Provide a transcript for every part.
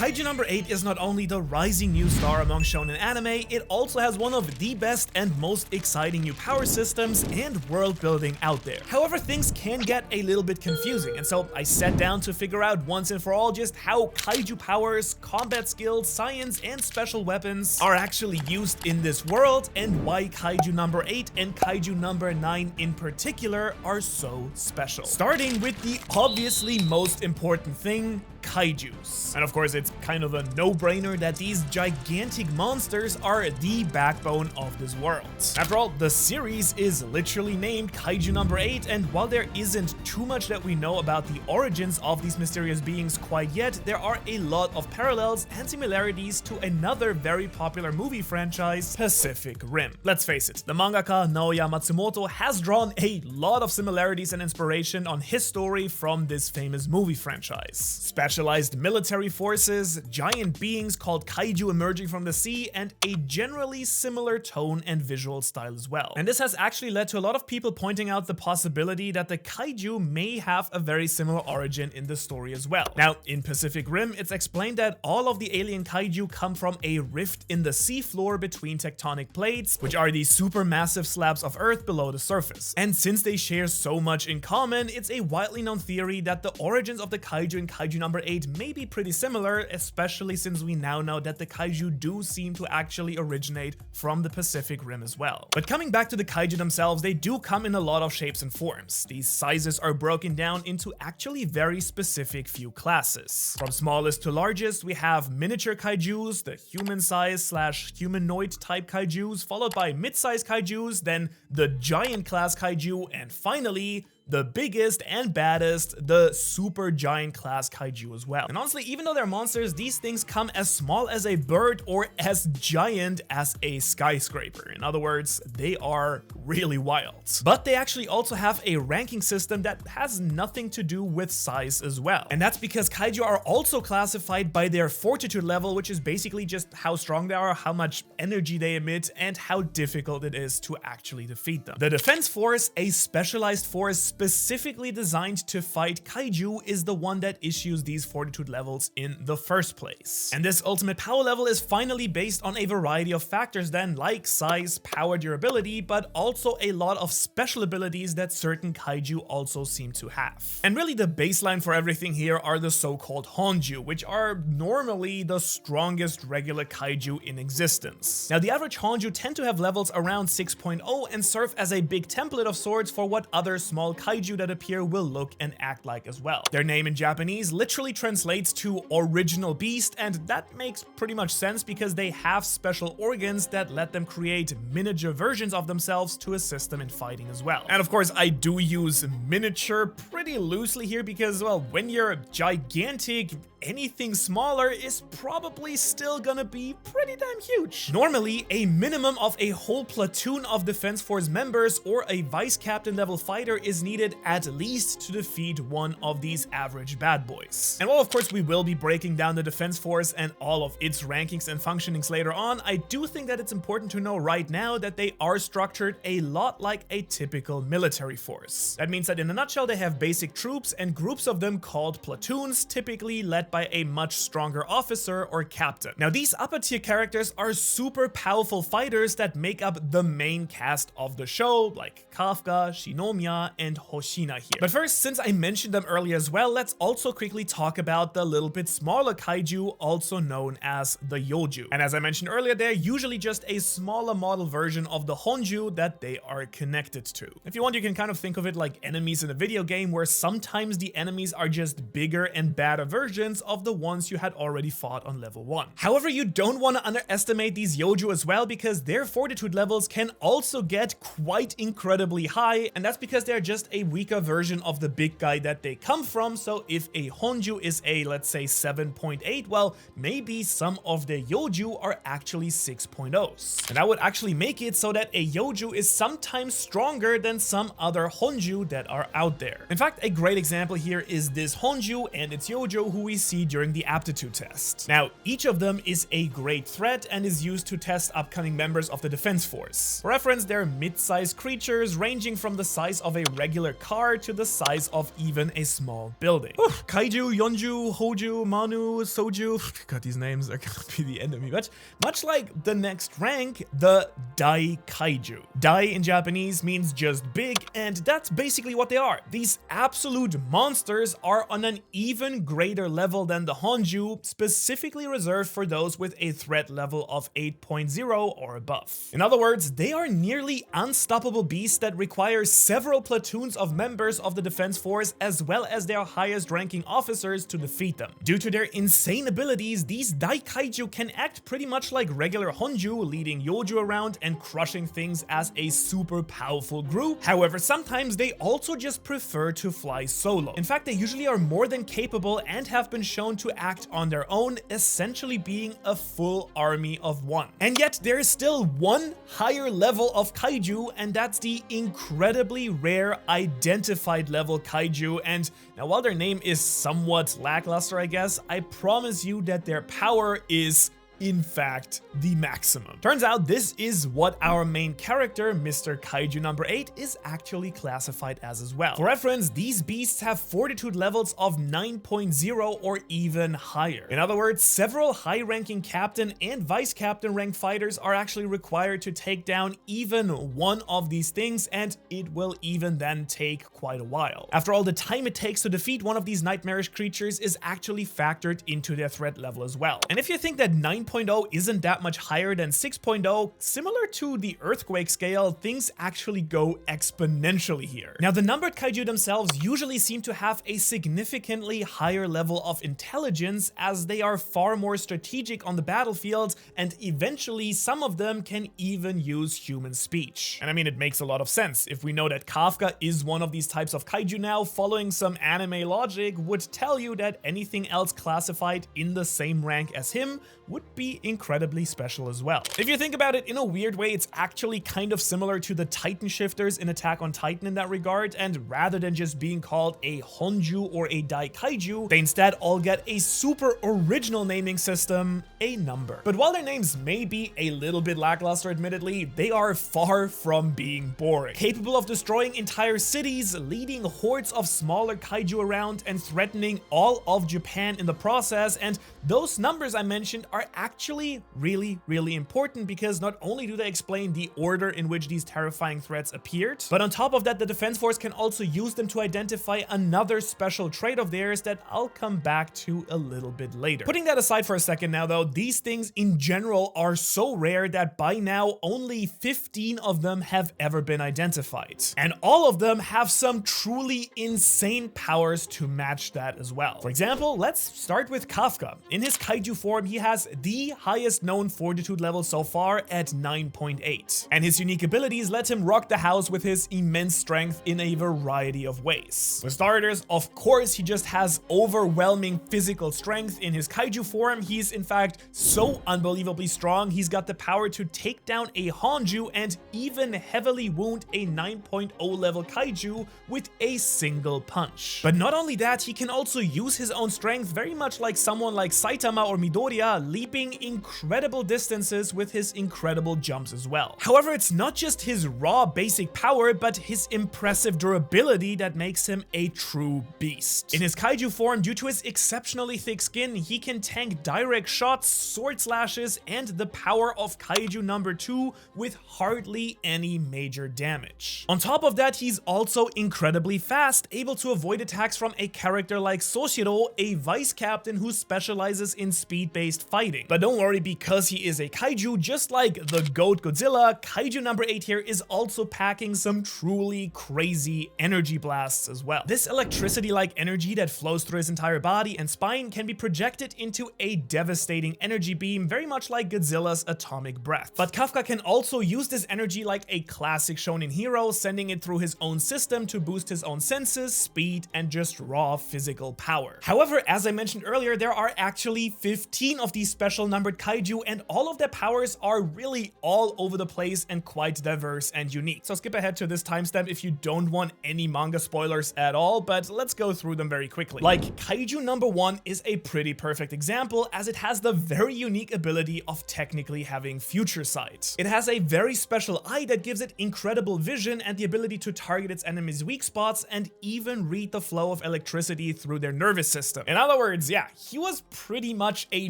Kaiju number 8 is not only the rising new star among shonen anime, it also has one of the best and most exciting new power systems and world building out there. However, things can get a little bit confusing, and so I sat down to figure out once and for all just how kaiju powers, combat skills, science, and special weapons are actually used in this world, and why Kaiju number 8 and Kaiju number 9 in particular are so special. Starting with the obviously most important thing, kaijus. And of course, it's kind of a no-brainer that these gigantic monsters are the backbone of this world. After all, the series is literally named Kaiju number 8, and while there isn't too much that we know about the origins of these mysterious beings quite yet, there are a lot of parallels and similarities to another very popular movie franchise, Pacific Rim. Let's face it, the mangaka Naoya Matsumoto has drawn a lot of similarities and inspiration on his story from this famous movie franchise. Specialized military forces, giant beings called kaiju emerging from the sea, and a generally similar tone and visual style as well. And this has actually led to a lot of people pointing out the possibility that the kaiju may have a very similar origin in the story as well. Now, in Pacific Rim, it's explained that all of the alien kaiju come from a rift in the seafloor between tectonic plates, which are these supermassive slabs of earth below the surface. And since they share so much in common, it's a widely known theory that the origins of the kaiju in Kaiju number 8 may be pretty similar, especially since we now know that the kaiju do seem to actually originate from the Pacific Rim as well. But coming back to the kaiju themselves, they do come in a lot of shapes and forms. These sizes are broken down into actually very specific few classes. From smallest to largest, we have miniature kaijus, the human size / humanoid type kaijus, followed by mid-sized kaijus, then the giant class kaiju, and finally, the biggest and baddest, the super giant class kaiju as well. And honestly, even though they're monsters, these things come as small as a bird or as giant as a skyscraper. In other words, they are really wild. But they actually also have a ranking system that has nothing to do with size as well. And that's because kaiju are also classified by their fortitude level, which is basically just how strong they are, how much energy they emit, and how difficult it is to actually defeat them. The defense force, a specialized force specifically designed to fight kaiju, is the one that issues these fortitude levels in the first place. And this ultimate power level is finally based on a variety of factors then, like size, power, durability, but also a lot of special abilities that certain kaiju also seem to have. And really the baseline for everything here are the so-called Honju, which are normally the strongest regular kaiju in existence. Now the average Honju tend to have levels around 6.0 and serve as a big template of sorts for what other small kaiju that appear will look and act like as well. Their name in Japanese literally translates to original beast, and that makes pretty much sense because they have special organs that let them create miniature versions of themselves to assist them in fighting as well. And of course, I do use miniature pretty loosely here because, well, when you're gigantic, anything smaller is probably still gonna be pretty damn huge. Normally, a minimum of a whole platoon of defense force members or a vice captain level fighter is needed at least to defeat one of these average bad boys. And while of course we will be breaking down the defense force and all of its rankings and functionings later on, I do think that it's important to know right now that they are structured a lot like a typical military force. That means that in a nutshell, they have basic troops and groups of them called platoons, typically led by a much stronger officer or captain. Now these upper tier characters are super powerful fighters that make up the main cast of the show, like Kafka, Shinomiya, and Hoshina here. But first, since I mentioned them earlier as well, let's also quickly talk about the little bit smaller kaiju, also known as the Yoju. And as I mentioned earlier, they're usually just a smaller model version of the Honju that they are connected to. If you want, you can kind of think of it like enemies in a video game, where sometimes the enemies are just bigger and badder versions of the ones you had already fought on level 1. However, you don't want to underestimate these Yoju as well, because their fortitude levels can also get quite incredibly high, and that's because they're just a weaker version of the big guy that they come from. So if a Honju is a, let's say, 7.8, well, maybe some of the Yoju are actually 6.0s. And that would actually make it so that a Yoju is sometimes stronger than some other Honju that are out there. In fact, a great example here is this Honju and its Yoju, who we see succeed during the aptitude test. Now, each of them is a great threat and is used to test upcoming members of the defense force. For reference, they're mid-sized creatures ranging from the size of a regular car to the size of even a small building. Kaiju, Yonju, Hoju, Manu, Soju. God, these names are gonna be the end of me. But much like the next rank, the Dai Kaiju. Dai in Japanese means just big, and that's basically what they are. These absolute monsters are on an even greater level than the Honju, specifically reserved for those with a threat level of 8.0 or above. In other words, they are nearly unstoppable beasts that require several platoons of members of the defense force as well as their highest ranking officers to defeat them. Due to their insane abilities, these Dai Kaiju can act pretty much like regular Honju, leading Yoju around and crushing things as a super powerful group. However, sometimes they also just prefer to fly solo. In fact, they usually are more than capable and have been shown to act on their own, essentially being a full army of one. And yet there is still one higher level of Kaiju, and that's the incredibly rare identified level Kaiju. And now, while their name is somewhat lackluster, I guess, I promise you that their power is in fact the maximum. Turns out this is what our main character, Mr. Kaiju number 8, is actually classified as well. For reference, these beasts have fortitude levels of 9.0 or even higher. In other words, several high-ranking captain and vice captain rank fighters are actually required to take down even one of these things, and it will even then take quite a while. After all, the time it takes to defeat one of these nightmarish creatures is actually factored into their threat level as well. And if you think that 9.0 isn't that much higher than 6.0, similar to the earthquake scale, things actually go exponentially here. Now, the numbered kaiju themselves usually seem to have a significantly higher level of intelligence, as they are far more strategic on the battlefield, and eventually some of them can even use human speech. And I mean, it makes a lot of sense. If we know that Kafka is one of these types of kaiju now, following some anime logic would tell you that anything else classified in the same rank as him would be incredibly special as well. If you think about it in a weird way, it's actually kind of similar to the Titan shifters in Attack on Titan in that regard, and rather than just being called a Honju or a Dai Kaiju, they instead all get a super original naming system, a number. But while their names may be a little bit lackluster admittedly, they are far from being boring. Capable of destroying entire cities, leading hordes of smaller kaiju around, and threatening all of Japan in the process, and those numbers I mentioned are actually really important, because not only do they explain the order in which these terrifying threats appeared, but on top of that, the defense force can also use them to identify another special trait of theirs that I'll come back to a little bit later. Putting that aside for a second now though, these things in general are so rare that by now only 15 of them have ever been identified. And all of them have some truly insane powers to match that as well. For example, let's start with Kafka. In his kaiju form, he has the highest known fortitude level so far at 9.8. And his unique abilities let him rock the house with his immense strength in a variety of ways. For starters, of course, he just has overwhelming physical strength. In his kaiju form, he's in fact so unbelievably strong, he's got the power to take down a Honju and even heavily wound a 9.0 level kaiju with a single punch. But not only that, he can also use his own strength very much like someone like 𝗖𝗢𝗠𝗣 or Midoriya, leaping incredible distances with his incredible jumps as well. However, it's not just his raw basic power, but his impressive durability that makes him a true beast. In his kaiju form, due to his exceptionally thick skin, he can tank direct shots, sword slashes, and the power of kaiju number 2 with hardly any major damage. On top of that, he's also incredibly fast, able to avoid attacks from a character like Soshiro, a vice captain who specializes in speed-based fighting. But don't worry, because he is a kaiju, just like the GOAT Godzilla, kaiju number 8 here is also packing some truly crazy energy blasts as well. This electricity-like energy that flows through his entire body and spine can be projected into a devastating energy beam, very much like Godzilla's atomic breath. But Kafka can also use this energy like a classic shonen hero, sending it through his own system to boost his own senses, speed, and just raw physical power. However, as I mentioned earlier, there are actually 15 of these special special numbered kaiju, and all of their powers are really all over the place and quite diverse and unique. So skip ahead to this timestamp if you don't want any manga spoilers at all, but let's go through them very quickly. Like, kaiju number 1 is a pretty perfect example, as it has the very unique ability of technically having future sight. It has a very special eye that gives it incredible vision and the ability to target its enemies' weak spots and even read the flow of electricity through their nervous system. In other words, yeah, he was pretty much a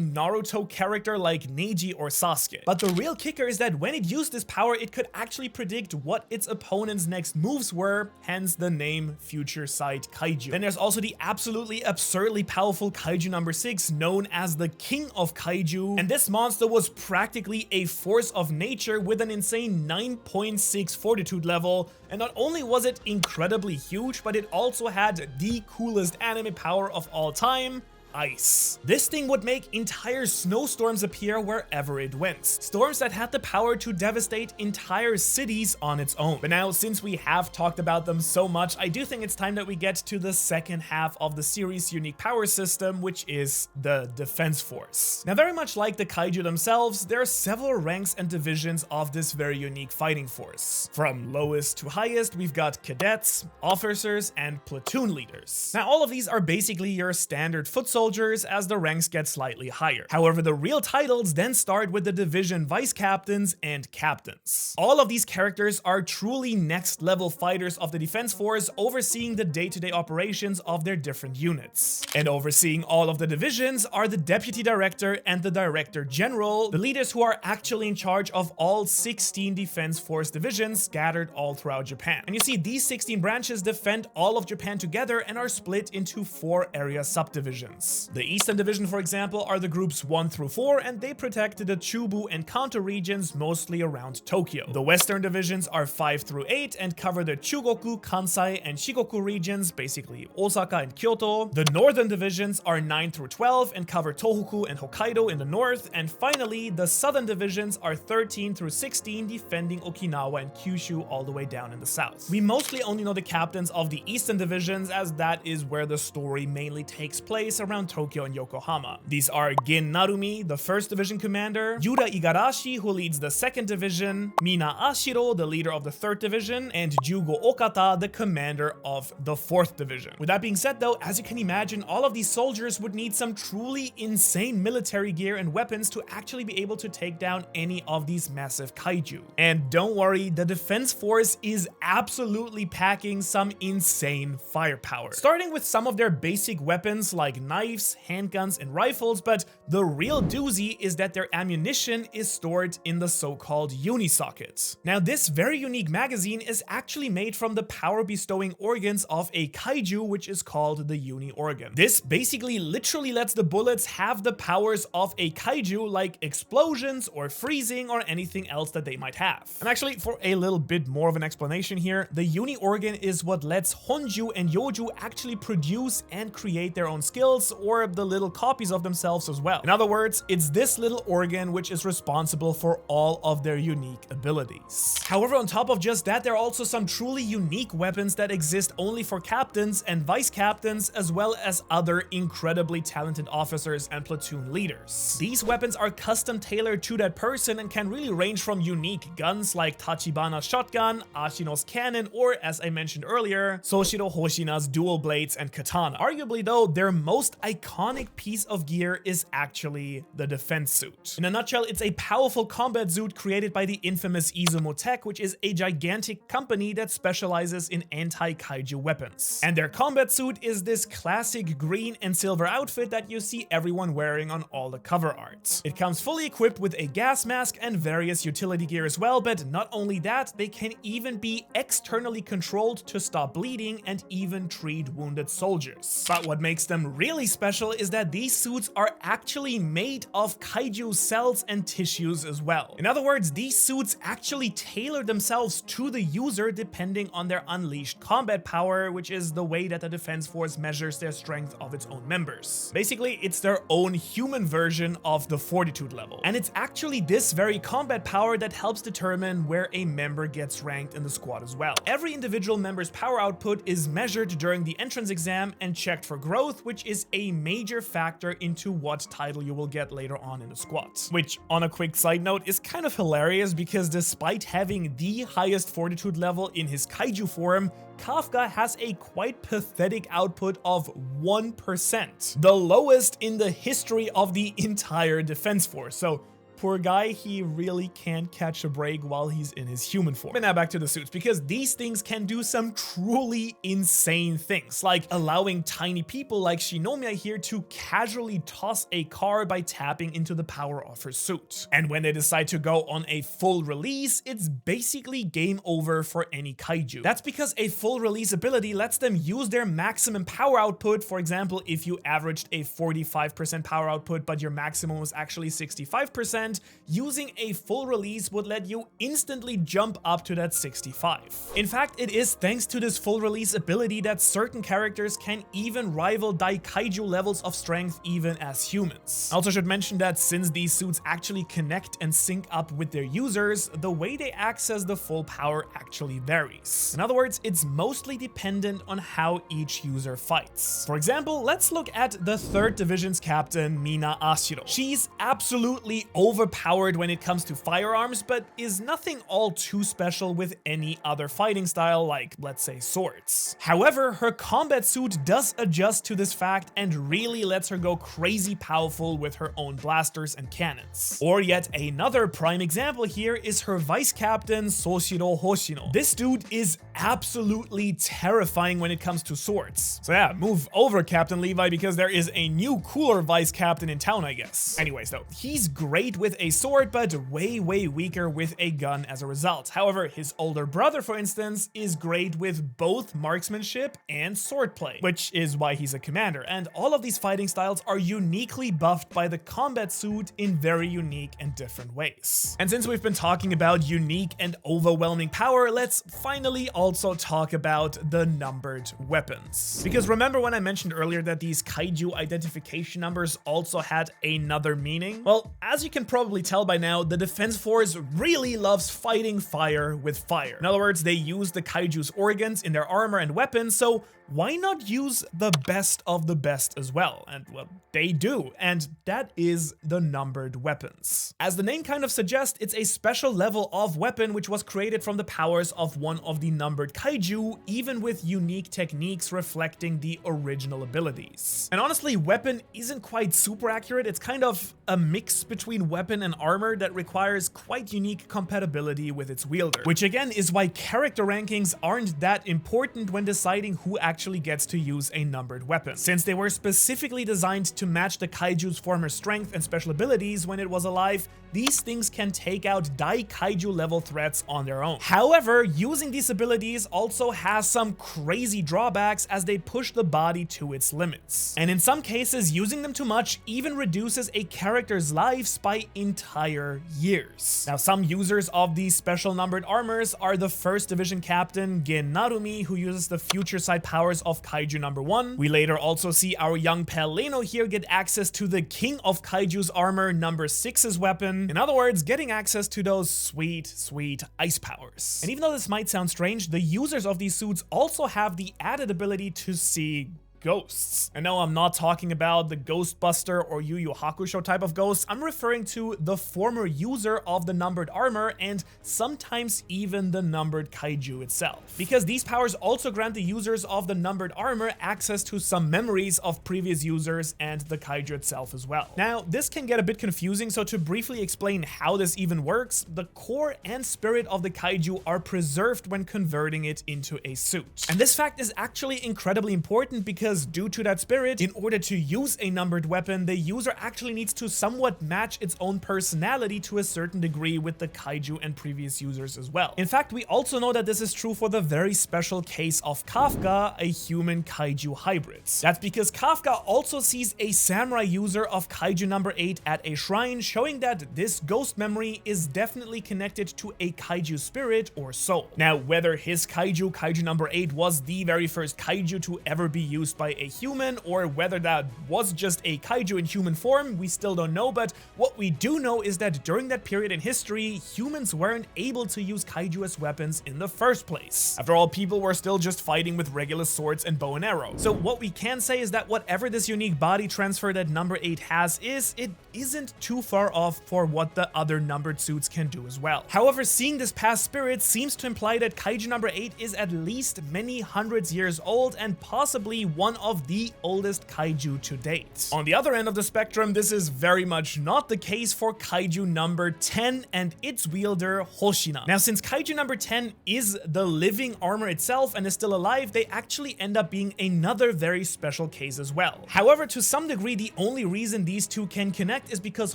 Naruto character like Neji or Sasuke. But the real kicker is that when it used this power, it could actually predict what its opponent's next moves were, hence the name Future Sight Kaiju. Then there's also the absolutely absurdly powerful kaiju number 6, known as the King of Kaiju, and this monster was practically a force of nature with an insane 9.6 fortitude level, and not only was it incredibly huge, but it also had the coolest anime power of all time: ice. This thing would make entire snowstorms appear wherever it went. Storms that had the power to devastate entire cities on its own. But now, since we have talked about them so much, I do think it's time that we get to the second half of the series' unique power system, which is the Defense Force. Now, very much like the kaiju themselves, there are several ranks and divisions of this very unique fighting force. From lowest to highest, we've got cadets, officers, and platoon leaders. Now, all of these are basically your standard foot soldiers as the ranks get slightly higher. However, the real titles then start with the division vice captains and captains. All of these characters are truly next level fighters of the Defense Force, overseeing the day-to-day operations of their different units. And overseeing all of the divisions are the deputy director and the director general, the leaders who are actually in charge of all 16 Defense Force divisions scattered all throughout Japan. And you see, these 16 branches defend all of Japan together and are split into 4 area subdivisions. The Eastern Division, for example, are the groups 1 through 4, and they protect the Chubu and Kanto regions mostly around Tokyo. The Western Divisions are 5 through 8 and cover the Chugoku, Kansai, and Shikoku regions, basically Osaka and Kyoto. The Northern Divisions are 9 through 12 and cover Tohoku and Hokkaido in the north. And finally, the Southern Divisions are 13 through 16, defending Okinawa and Kyushu all the way down in the south. We mostly only know the captains of the Eastern Divisions, as that is where the story mainly takes place, around Tokyo and Yokohama. These are Gin Narumi, the 1st Division commander, Yuda Igarashi, who leads the 2nd Division, Mina Ashiro, the leader of the 3rd Division, and Jugo Okata, the commander of the 4th Division. With that being said though, as you can imagine, all of these soldiers would need some truly insane military gear and weapons to actually be able to take down any of these massive kaiju. And don't worry, the Defense Force is absolutely packing some insane firepower. Starting with some of their basic weapons like knives, handguns, and rifles, but the real doozy is that their ammunition is stored in the so-called uni socket. Now, this very unique magazine is actually made from the power-bestowing organs of a kaiju, which is called the uni organ. This basically literally lets the bullets have the powers of a kaiju, like explosions or freezing or anything else that they might have. And actually, for a little bit more of an explanation here, the uni organ is what lets Honju and Yoju actually produce and create their own skills, or the little copies of themselves as well. In other words, it's this little organ which is responsible for all of their unique abilities. However, on top of just that, there are also some truly unique weapons that exist only for captains and vice captains, as well as other incredibly talented officers and platoon leaders. These weapons are custom tailored to that person and can really range from unique guns like Tachibana's shotgun, Ashino's cannon, or as I mentioned earlier, Soshiro Hoshina's dual blades and katana. Arguably though, their most iconic piece of gear is actually the defense suit. In a nutshell, it's a powerful combat suit created by the infamous Izumo Tech, which is a gigantic company that specializes in anti-kaiju weapons. And their combat suit is this classic green and silver outfit that you see everyone wearing on all the cover art. It comes fully equipped with a gas mask and various utility gear as well, but not only that, they can even be externally controlled to stop bleeding and even treat wounded soldiers. But what makes them really special is that these suits are actually made of kaiju cells and tissues as well. In other words, these suits actually tailor themselves to the user depending on their unleashed combat power, which is the way that the Defense Force measures their strength of its own members. Basically, it's their own human version of the fortitude level. And it's actually this very combat power that helps determine where a member gets ranked in the squad as well. Every individual member's power output is measured during the entrance exam and checked for growth, which is a major factor into what type title you will get later on in the squad. Which, on a quick side note, is kind of hilarious because despite having the highest fortitude level in his kaiju form, Kafka has a quite pathetic output of 1%, the lowest in the history of the entire defense force. So poor guy, he really can't catch a break while he's in his human form. But now back to the suits, because these things can do some truly insane things, like allowing tiny people like 𝗖𝗎 here to casually toss a car by tapping into the power of her suit. And when they decide to go on a full release, it's basically game over for any kaiju. That's because a full release ability lets them use their maximum power output. For example, if you averaged a 45% power output, but your maximum was actually 65%, using a full release would let you instantly jump up to that 65. In fact, it is thanks to this full release ability that certain characters can even rival Daikaiju levels of strength even as humans. I also should mention that since these suits actually connect and sync up with their users, the way they access the full power actually varies. In other words, it's mostly dependent on how each user fights. For example, let's look at the 3rd Division's captain, Mina Ashiro. She's absolutely overpowered when it comes to firearms, but is nothing all too special with any other fighting style like, let's say, swords. However, her combat suit does adjust to this fact and really lets her go crazy powerful with her own blasters and cannons. Or yet another prime example here is her vice captain, Soshiro Hoshino. This dude is absolutely terrifying when it comes to swords. So yeah, move over, Captain Levi, because there is a new cooler vice captain in town, I guess. Anyways though, he's great with a sword, but way weaker with a gun as a result. However, his older brother, for instance, is great with both marksmanship and swordplay, which is why he's a commander. And all of these fighting styles are uniquely buffed by the combat suit in very unique and different ways. And since we've been talking about unique and overwhelming power, let's finally also talk about the numbered weapons. Because remember when I mentioned earlier that these kaiju identification numbers also had another meaning? Well, as you can probably tell by now, the Defense Force really loves fighting fire with fire. In other words, they use the kaiju's organs in their armor and weapons, so why not use the best of the best as well? And well, they do, and that is the numbered weapons. As the name kind of suggests, it's a special level of weapon which was created from the powers of one of the numbered kaiju, even with unique techniques reflecting the original abilities. And honestly, weapon isn't quite super accurate. It's kind of a mix between weapon and armor that requires quite unique compatibility with its wielder, which again is why character rankings aren't that important when deciding who actually gets to use a numbered weapon, since they were specifically designed to match the kaiju's former strength and special abilities when it was alive. These things can take out Daikaiju level threats on their own. However, using these abilities also has some crazy drawbacks as they push the body to its limits. And in some cases, using them too much even reduces a character's lives by entire years. Now, some users of these special numbered armors are the 1st Division captain Gen Narumi, who uses the future side powers of Kaiju number 1. We later also see our young pal Leno here get access to the King of Kaiju's armor, number 6's weapon. In other words, getting access to those sweet ice powers. And even though this might sound strange, the users of these suits also have the added ability to see ghosts. And no, I'm not talking about the Ghostbuster or Yu Yu Hakusho type of ghosts. I'm referring to the former user of the numbered armor and sometimes even the numbered kaiju itself. Because these powers also grant the users of the numbered armor access to some memories of previous users and the kaiju itself as well. Now, this can get a bit confusing, so to briefly explain how this even works, the core and spirit of the kaiju are preserved when converting it into a suit. And this fact is actually incredibly important because due to that spirit, in order to use a numbered weapon, the user actually needs to somewhat match its own personality to a certain degree with the kaiju and previous users as well. In fact, we also know that this is true for the very special case of Kafka, a human kaiju hybrid. That's because Kafka also sees a samurai user of Kaiju number 8 at a shrine, showing that this ghost memory is definitely connected to a kaiju spirit or soul. Now, whether his kaiju, Kaiju number 8, was the very first kaiju to ever be used by a human, or whether that was just a kaiju in human form, we still don't know, but what we do know is that during that period in history, humans weren't able to use kaiju as weapons in the first place. After all, people were still just fighting with regular swords and bow and arrow. So what we can say is that whatever this unique body transfer that number 8 has it isn't too far off for what the other numbered suits can do as well. However, seeing this past spirit seems to imply that kaiju number 8 is at least many hundreds years old and possibly one of the oldest kaiju to date. On the other end of the spectrum, this is very much not the case for kaiju number 10 and its wielder Hoshina. Now, since kaiju number 10 is the living armor itself and is still alive, they actually end up being another very special case as well. However, to some degree, the only reason these two can connect is because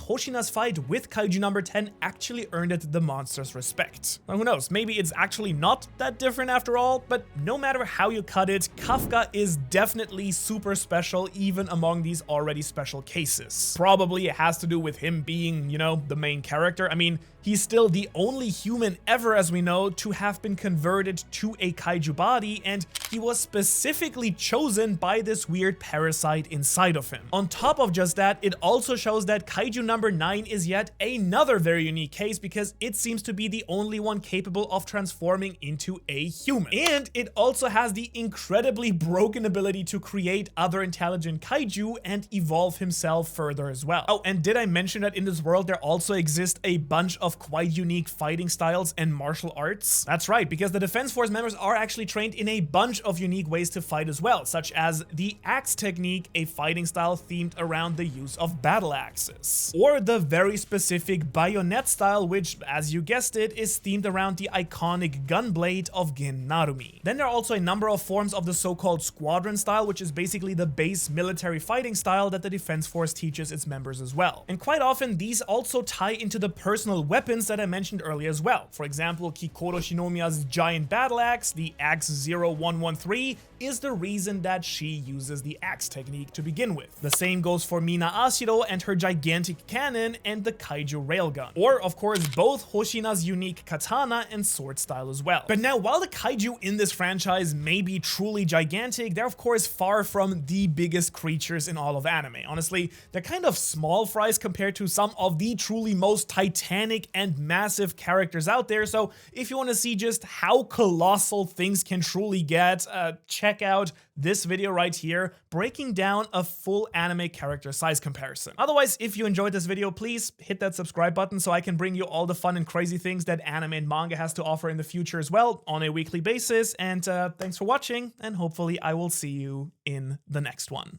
Hoshina's fight with kaiju number 10 actually earned it the monster's respect. Now, who knows, maybe it's actually not that different after all, but no matter how you cut it, Kafka is definitely super special even among these already special cases. Probably it has to do with him being, you know, the main character. I mean, he's still the only human ever, as we know, to have been converted to a kaiju body, and he was specifically chosen by this weird parasite inside of him. On top of just that, it also shows that kaiju number 9 is yet another very unique case because it seems to be the only one capable of transforming into a human. And it also has the incredibly broken ability to create other intelligent kaiju and evolve himself further as well. Oh, and did I mention that in this world there also exist a bunch of quite unique fighting styles and martial arts? That's right, because the Defense Force members are actually trained in a bunch of unique ways to fight as well, such as the axe technique, a fighting style themed around the use of battle axes, or the very specific bayonet style, which, as you guessed it, is themed around the iconic gunblade of Gin Narumi. Then there are also a number of forms of the so-called squadron style, which is basically the base military fighting style that the Defense Force teaches its members as well. And quite often these also tie into the personal weapons that I mentioned earlier as well. For example, Kikoro Shinomiya's giant battle axe, the Axe 0113, is the reason that she uses the axe technique to begin with. The same goes for Mina Ashiro and her gigantic cannon and the kaiju railgun. Or, of course, both Hoshina's unique katana and sword style as well. But now, while the kaiju in this franchise may be truly gigantic, they're of course far from the biggest creatures in all of anime. Honestly, they're kind of small fries compared to some of the truly most titanic and massive characters out there. So if you want to see just how colossal things can truly get, check out this video right here, breaking down a full anime character size comparison. Otherwise, if you enjoyed this video, please hit that subscribe button so I can bring you all the fun and crazy things that anime and manga has to offer in the future as well on a weekly basis. And thanks for watching, and hopefully I will see you in the next one.